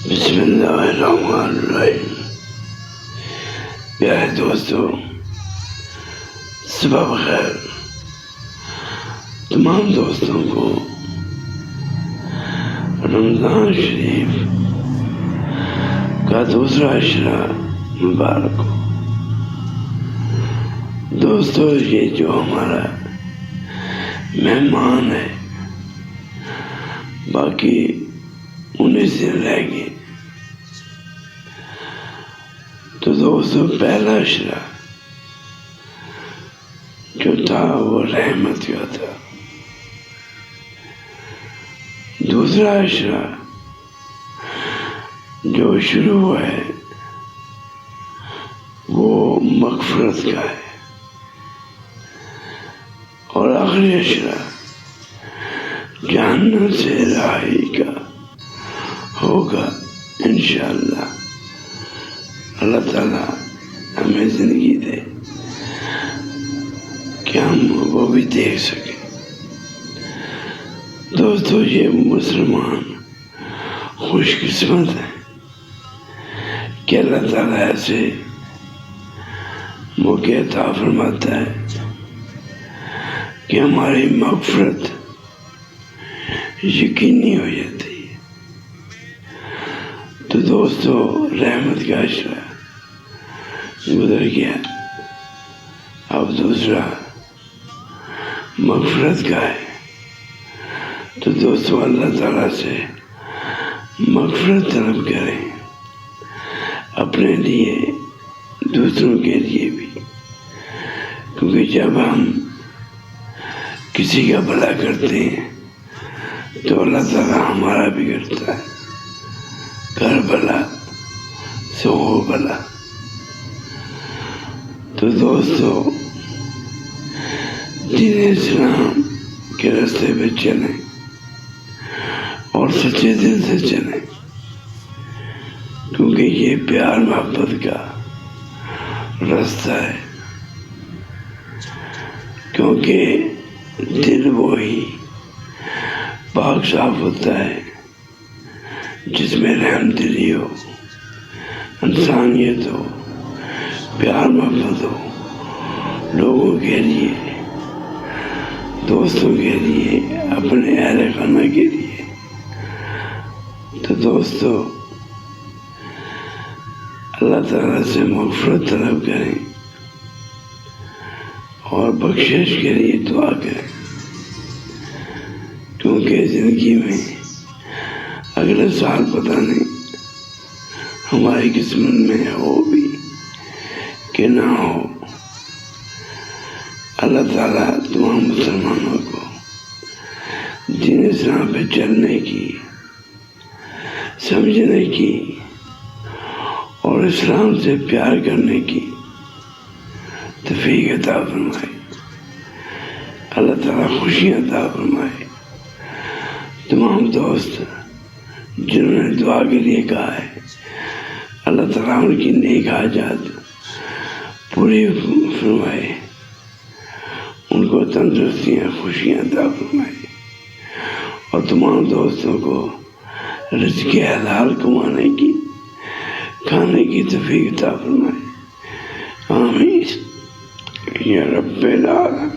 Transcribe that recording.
بسم اللہ الرحمن الرحیم۔ پیارے دوستو، صبح بخیر۔ تمام دوستوں کو رمضان شریف کا دوسرا عشرہ مبارک ہو۔ دوستو، یہ جو ہمارا مہمان ہے، باقی 19 دن رہ گئے، تو دوستو پہلا عشرہ جو تھا وہ رحمت کا تھا، دوسرا عشرہ جو شروع ہوا ہے وہ مغفرت کا ہے، اور آخری عشرہ جہنم سے رہائی کا ہوگا انشاءاللہ۔ اللہ تعالیٰ ہمیں زندگی دے کہ ہم وہ بھی دیکھ سکیں۔ دوستو، یہ مسلمان خوش قسمت ہیں کہ اللہ تعالیٰ ایسے موقع عطا فرماتا ہے کہ ہماری مغفرت یقینی ہو جاتی ہے۔ تو دوستو، رحمت کا عشرہ گزر گیا، اب دوسرا مغفرت کا ہے۔ تو دوستو، اللہ تعالیٰ سے مغفرت طلب کریں، اپنے لیے، دوسروں کے لیے بھی، کیونکہ جب ہم کسی کا بھلا کرتے ہیں تو اللہ تعالیٰ ہمارا بھی کرتا ہے۔ کر بھلا سو ہو بھلا۔ تو دوستو، دین اسلام کے راستے پہ چلیں اور سچے دل سے چلیں، کیونکہ یہ پیار محبت کا راستہ ہے، کیونکہ دل وہی پاک صاف ہوتا ہے جس میں رحم دلی ہو، انسانیت ہو، پیار محبت ہو، لوگوں کے لیے، دوستوں کے لیے، اپنے اہل خانہ کے لیے۔ تو دوستو، اللہ تعالیٰ سے مغفرت طلب کریں اور بخشش کے لیے دعا کریں، کیونکہ زندگی میں اگلے سال پتہ نہیں ہماری قسمت میں ہو بھی کہ نہ ہو۔ اللہ تعالیٰ تمام مسلمانوں کو دین اسلام پہ چلنے کی، سمجھنے کی اور اسلام سے پیار کرنے کی توفیق عطا فرمائے۔ اللہ تعالیٰ خوشیاں عطا فرمائے۔ تمام دوست جنہوں نے دعا کے لیے کہا ہے، اللہ تعالیٰ ان کی نیک حاجات پوری فرمائے، ان کو تندرستیاں، خوشیاں عطا فرمائے، اور تمام دوستوں کو رزق حلال کمانے کی، کھانے کی توفیق عطا فرمائے۔ آمین یا رب العالمین۔